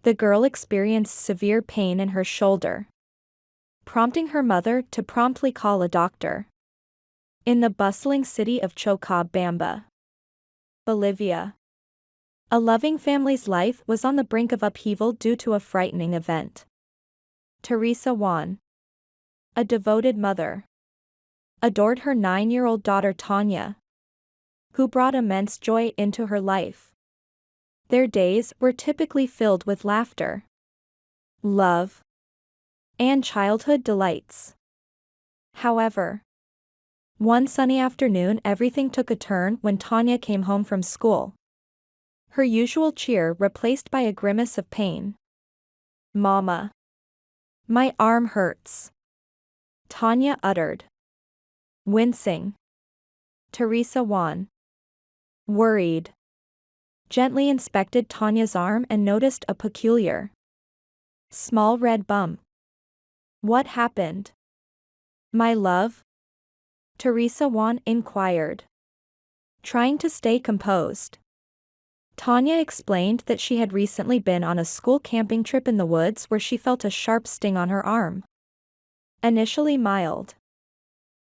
The girl experienced severe pain in her shoulder, prompting her mother to promptly call a doctor. In the bustling city of Cochabamba, Bolivia, a loving family's life was on the brink of upheaval due to a frightening event. Teresa Juan, a devoted mother, adored her 9-year-old daughter Tanya, who brought immense joy into her life. Their days were typically filled with laughter, love, and childhood delights. However, one sunny afternoon everything took a turn when Tanya came home from school. Her usual cheer replaced by a grimace of pain. "Mama, my arm hurts," Tanya uttered, wincing. Teresa Juan, worried, gently inspected Tanya's arm and noticed a peculiar, small red bump. "What happened, my love?" Teresa Juan inquired, trying to stay composed. Tanya explained that she had recently been on a school camping trip in the woods where she felt a sharp sting on her arm. Initially mild,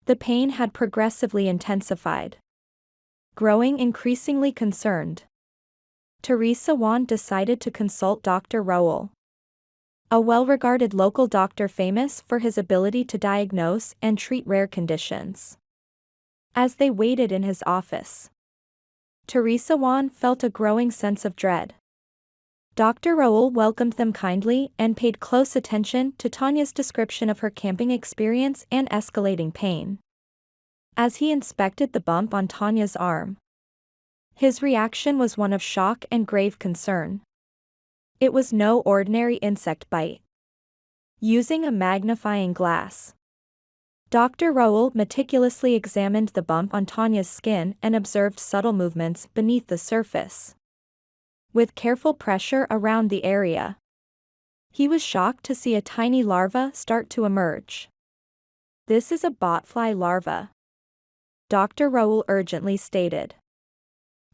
the pain had progressively intensified. Growing increasingly concerned, Teresa Juan decided to consult Dr. Raul, a well-regarded local doctor famous for his ability to diagnose and treat rare conditions. As they waited in his office, Teresa Juan felt a growing sense of dread. Dr. Raul welcomed them kindly and paid close attention to Tanya's description of her camping experience and escalating pain. As he inspected the bump on Tanya's arm, his reaction was one of shock and grave concern. It was no ordinary insect bite. Using a magnifying glass, Dr. Raul meticulously examined the bump on Tanya's skin and observed subtle movements beneath the surface. With careful pressure around the area, he was shocked to see a tiny larva start to emerge. "This is a botfly larva," Dr. Raul urgently stated,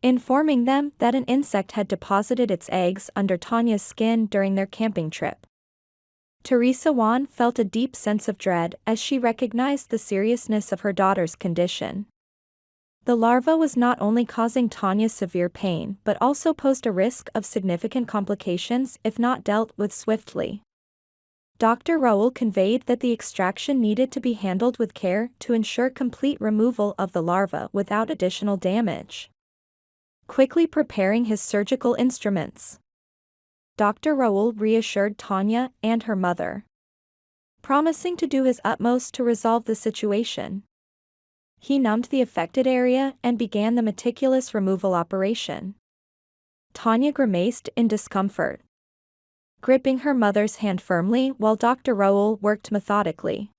informing them that an insect had deposited its eggs under Tanya's skin during their camping trip. Teresa Juan felt a deep sense of dread as she recognized the seriousness of her daughter's condition. The larva was not only causing Tanya severe pain but also posed a risk of significant complications if not dealt with swiftly. Dr. Raul conveyed that the extraction needed to be handled with care to ensure complete removal of the larva without additional damage. Quickly preparing his surgical instruments, Dr. Raul reassured Tanya and her mother, promising to do his utmost to resolve the situation. He numbed the affected area and began the meticulous removal operation. Tanya grimaced in discomfort, gripping her mother's hand firmly while Dr. Raul worked methodically.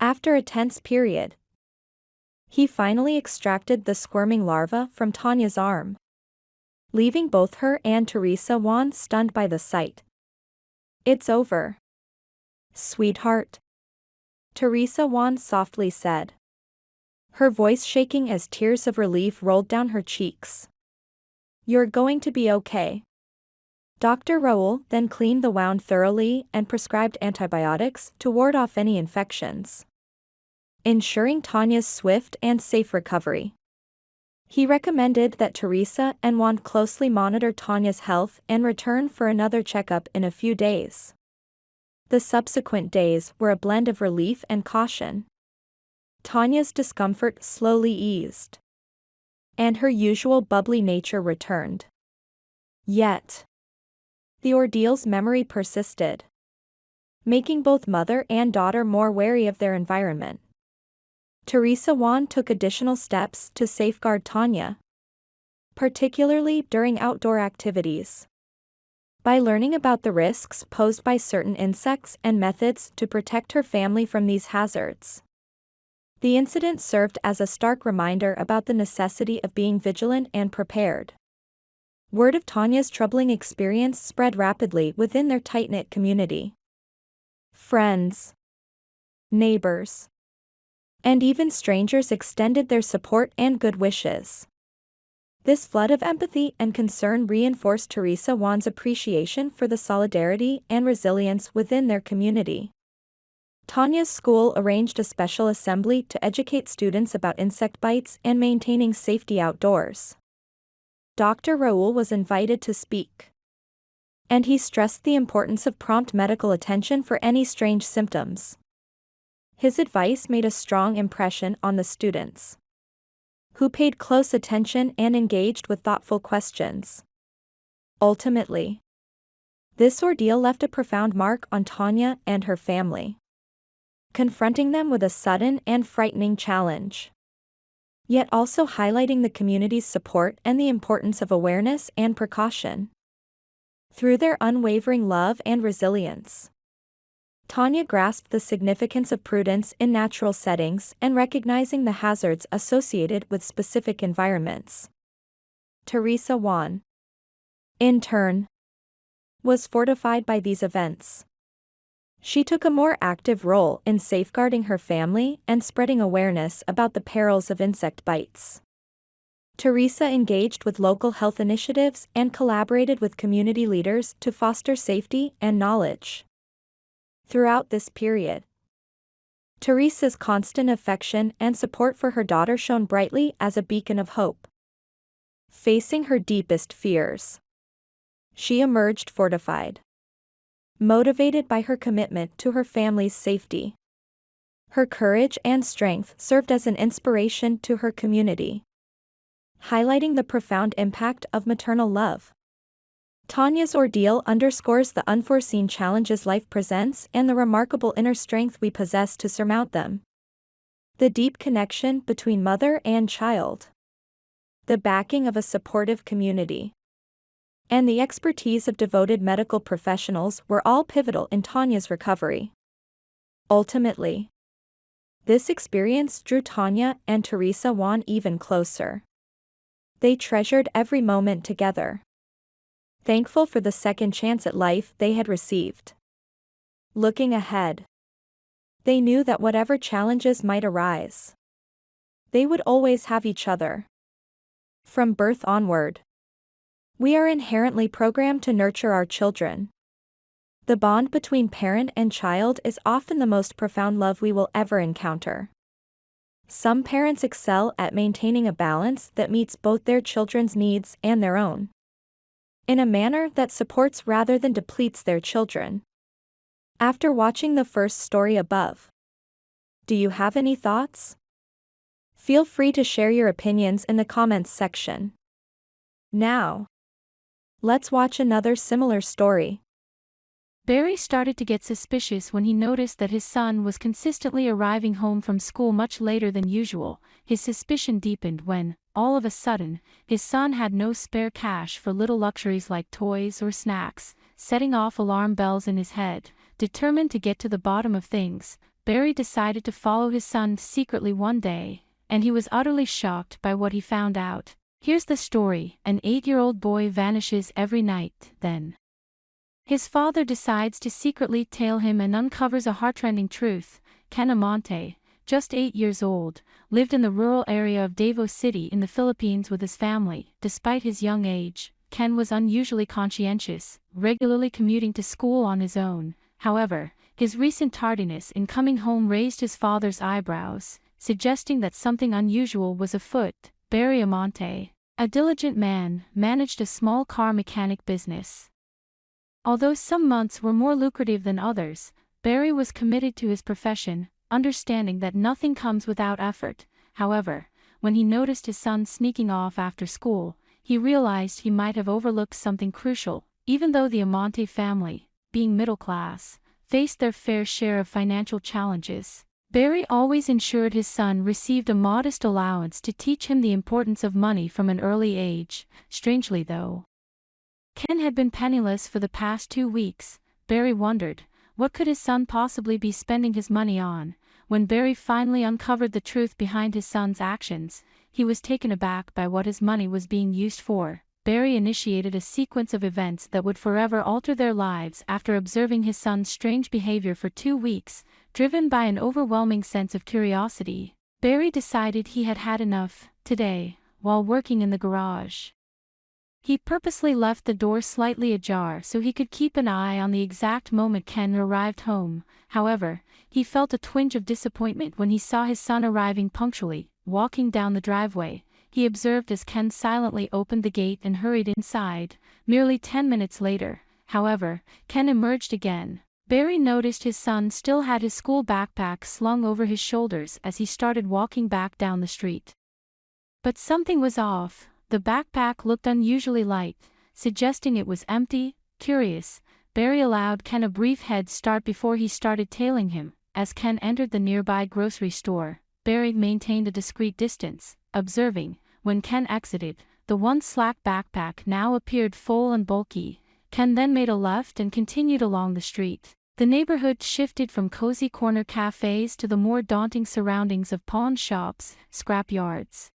After a tense period, he finally extracted the squirming larva from Tanya's arm, leaving both her and Teresa Juan stunned by the sight. "It's over, sweetheart," Teresa Juan softly said, her voice shaking as tears of relief rolled down her cheeks. "You're going to be okay." Dr. Raul then cleaned the wound thoroughly and prescribed antibiotics to ward off any infections, ensuring Tanya's swift and safe recovery. He recommended that Teresa and Juan closely monitor Tanya's health and return for another checkup in a few days. The subsequent days were a blend of relief and caution. Tanya's discomfort slowly eased, and her usual bubbly nature returned. Yet, the ordeal's memory persisted, making both mother and daughter more wary of their environment. Teresa Juan took additional steps to safeguard Tanya, particularly during outdoor activities. By learning about the risks posed by certain insects and methods to protect her family from these hazards, the incident served as a stark reminder about the necessity of being vigilant and prepared. Word of Tanya's troubling experience spread rapidly within their tight-knit community. Friends, neighbors, and even strangers extended their support and good wishes. This flood of empathy and concern reinforced Teresa Wan's appreciation for the solidarity and resilience within their community. Tanya's school arranged a special assembly to educate students about insect bites and maintaining safety outdoors. Dr. Raoul was invited to speak, and he stressed the importance of prompt medical attention for any strange symptoms. His advice made a strong impression on the students, who paid close attention and engaged with thoughtful questions. Ultimately, this ordeal left a profound mark on Tanya and her family, confronting them with a sudden and frightening challenge, yet also highlighting the community's support and the importance of awareness and precaution. Through their unwavering love and resilience, Tanya grasped the significance of prudence in natural settings and recognizing the hazards associated with specific environments. Teresa Wan, in turn, was fortified by these events. She took a more active role in safeguarding her family and spreading awareness about the perils of insect bites. Teresa engaged with local health initiatives and collaborated with community leaders to foster safety and knowledge. Throughout this period, Teresa's constant affection and support for her daughter shone brightly as a beacon of hope. Facing her deepest fears, she emerged fortified, motivated by her commitment to her family's safety. Her courage and strength served as an inspiration to her community, highlighting the profound impact of maternal love. Tanya's ordeal underscores the unforeseen challenges life presents and the remarkable inner strength we possess to surmount them. The deep connection between mother and child, the backing of a supportive community, and the expertise of devoted medical professionals were all pivotal in Tanya's recovery. Ultimately, this experience drew Tanya and Teresa Wan even closer. They treasured every moment together, thankful for the second chance at life they had received. Looking ahead, they knew that whatever challenges might arise, they would always have each other. From birth onward, we are inherently programmed to nurture our children. The bond between parent and child is often the most profound love we will ever encounter. Some parents excel at maintaining a balance that meets both their children's needs and their own, in a manner that supports rather than depletes their children. After watching the first story above, do you have any thoughts? Feel free to share your opinions in the comments section. Now, let's watch another similar story. Barry started to get suspicious when he noticed that his son was consistently arriving home from school much later than usual. His suspicion deepened when, all of a sudden, his son had no spare cash for little luxuries like toys or snacks, setting off alarm bells in his head. Determined to get to the bottom of things, Barry decided to follow his son secretly one day, and he was utterly shocked by what he found out. Here's the story: an 8-year-old boy vanishes every night, then his father decides to secretly tail him and uncovers a heartrending truth. Ken Amante, just 8 years old, lived in the rural area of Davao City in the Philippines with his family. Despite his young age, Ken was unusually conscientious, regularly commuting to school on his own. However, his recent tardiness in coming home raised his father's eyebrows, suggesting that something unusual was afoot. Barry Amante, a diligent man, managed a small car mechanic business. Although some months were more lucrative than others, Barry was committed to his profession, understanding that nothing comes without effort. However, when he noticed his son sneaking off after school, he realized he might have overlooked something crucial. Even though the Amante family, being middle class, faced their fair share of financial challenges, Barry always ensured his son received a modest allowance to teach him the importance of money from an early age. Strangely though, Ken had been penniless for the past 2 weeks. Barry wondered, what could his son possibly be spending his money on? When Barry finally uncovered the truth behind his son's actions, he was taken aback by what his money was being used for. Barry initiated a sequence of events that would forever alter their lives. After observing his son's strange behavior for 2 weeks, driven by an overwhelming sense of curiosity, Barry decided he had had enough. Today, while working in the garage. He purposely left the door slightly ajar so he could keep an eye on the exact moment Ken arrived home. However, he felt a twinge of disappointment when he saw his son arriving punctually, walking down the driveway. He observed as Ken silently opened the gate and hurried inside. Merely 10 minutes later, however, Ken emerged again. Barry noticed his son still had his school backpack slung over his shoulders as he started walking back down the street. But something was off. The backpack looked unusually light, suggesting it was empty. Curious, Barry allowed Ken a brief head start before he started tailing him. As Ken entered the nearby grocery store, Barry maintained a discreet distance, observing, when Ken exited, the once slack backpack now appeared full and bulky. Ken then made a left and continued along the street. The neighborhood shifted from cozy corner cafes to the more daunting surroundings of pawn shops, scrap yards,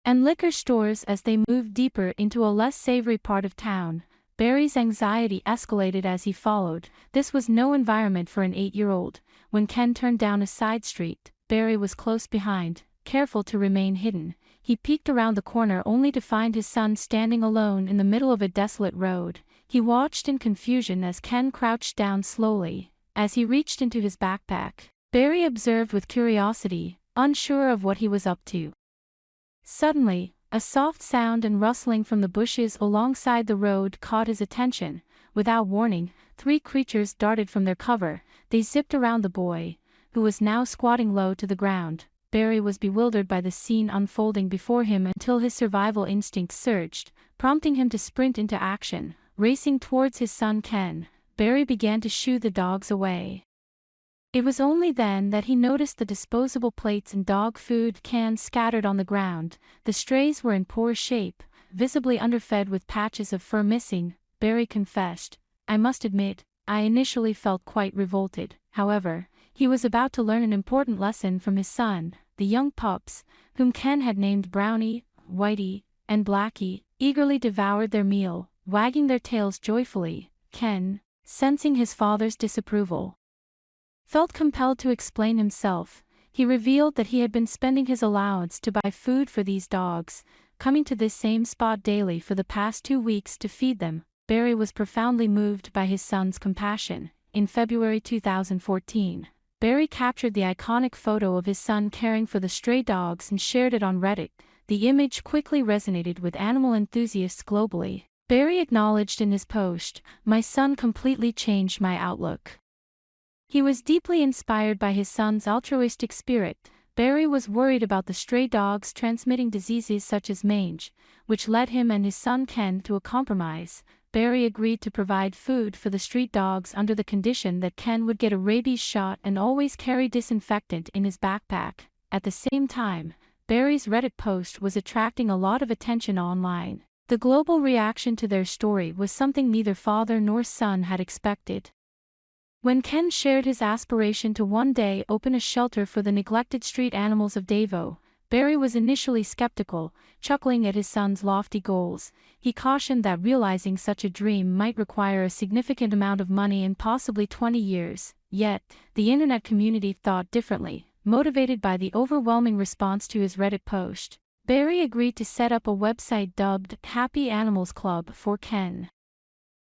and liquor stores. As they moved deeper into a less savory part of town, Barry's anxiety escalated as he followed. This was no environment for an 8-year-old. When Ken turned down a side street, Barry was close behind, careful to remain hidden. He peeked around the corner only to find his son standing alone in the middle of a desolate road. He watched in confusion as Ken crouched down slowly. As he reached into his backpack, Barry observed with curiosity, unsure of what he was up to. Suddenly, a soft sound and rustling from the bushes alongside the road caught his attention. Without warning, 3 creatures darted from their cover. They zipped around the boy, who was now squatting low to the ground. Barry was bewildered by the scene unfolding before him until his survival instinct surged, prompting him to sprint into action. Racing towards his son Ken, Barry began to shoo the dogs away. It was only then that he noticed the disposable plates and dog food cans scattered on the ground. The strays were in poor shape, visibly underfed with patches of fur missing. Barry confessed, "I must admit, I initially felt quite revolted." However, he was about to learn an important lesson from his son. The young pups, whom Ken had named Brownie, Whitey, and Blackie, eagerly devoured their meal, wagging their tails joyfully. Ken, sensing his father's disapproval, felt compelled to explain himself. He revealed that he had been spending his allowance to buy food for these dogs, coming to this same spot daily for the past 2 weeks to feed them. Barry was profoundly moved by his son's compassion. In February 2014, Barry captured the iconic photo of his son caring for the stray dogs and shared it on Reddit. The image quickly resonated with animal enthusiasts globally. Barry acknowledged in his post, "My son completely changed my outlook." He was deeply inspired by his son's altruistic spirit. Barry was worried about the stray dogs transmitting diseases such as mange, which led him and his son Ken to a compromise. Barry agreed to provide food for the street dogs under the condition that Ken would get a rabies shot and always carry disinfectant in his backpack. At the same time, Barry's Reddit post was attracting a lot of attention online. The global reaction to their story was something neither father nor son had expected. When Ken shared his aspiration to one day open a shelter for the neglected street animals of Davao, Barry was initially skeptical, chuckling at his son's lofty goals. He cautioned that realizing such a dream might require a significant amount of money and possibly 20 years. Yet, the internet community thought differently. Motivated by the overwhelming response to his Reddit post, Barry agreed to set up a website dubbed Happy Animals Club for Ken.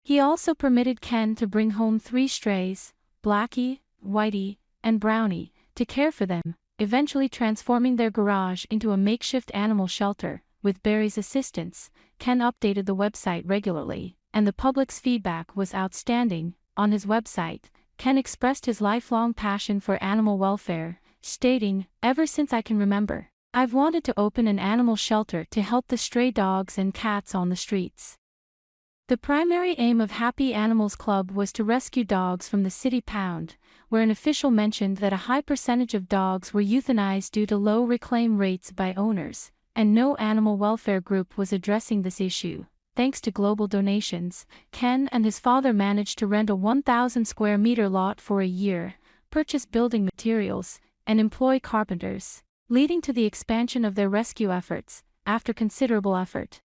He also permitted Ken to bring home 3 strays, Blackie, Whitey, and Brownie, to care for them, eventually transforming their garage into a makeshift animal shelter. With Barry's assistance, Ken updated the website regularly, and the public's feedback was outstanding. On his website, Ken expressed his lifelong passion for animal welfare, stating, "Ever since I can remember, I've wanted to open an animal shelter to help the stray dogs and cats on the streets." The primary aim of Happy Animals Club was to rescue dogs from the city pound, where an official mentioned that a high percentage of dogs were euthanized due to low reclaim rates by owners, and no animal welfare group was addressing this issue. Thanks to global donations, Ken and his father managed to rent a 1,000 square meter lot for a year, purchase building materials, and employ carpenters, leading to the expansion of their rescue efforts. After considerable effort,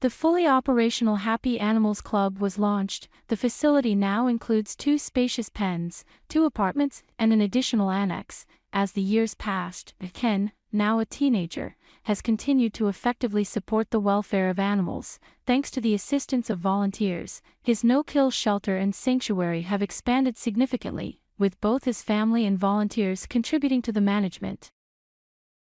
the fully operational Happy Animals Club was launched. The facility now includes 2 spacious pens, 2 apartments, and an additional annex. as the years passed, Ken, now a teenager, has continued to effectively support the welfare of animals. Thanks to the assistance of volunteers, his no-kill shelter and sanctuary have expanded significantly, with both his family and volunteers contributing to the management.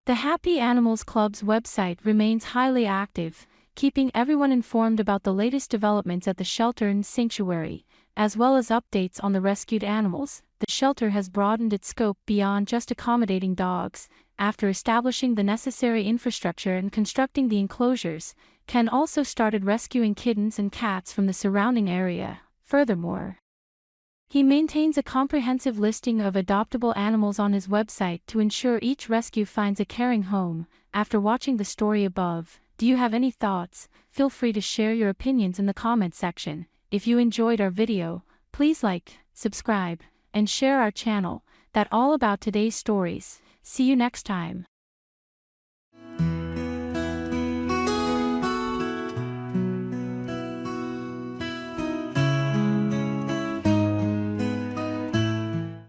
The Happy Animals Club's website remains highly active, keeping everyone informed about the latest developments at the shelter and sanctuary, as well as updates on the rescued animals. The shelter has broadened its scope beyond just accommodating dogs. After establishing the necessary infrastructure and constructing the enclosures, Ken also started rescuing kittens and cats from the surrounding area. Furthermore, he maintains a comprehensive listing of adoptable animals on his website to ensure each rescue finds a caring home. After watching the story above, do you have any thoughts? Feel free to share your opinions in the comment section. If you enjoyed our video, please like, subscribe, and share our channel. That's all about today's stories. See you next time.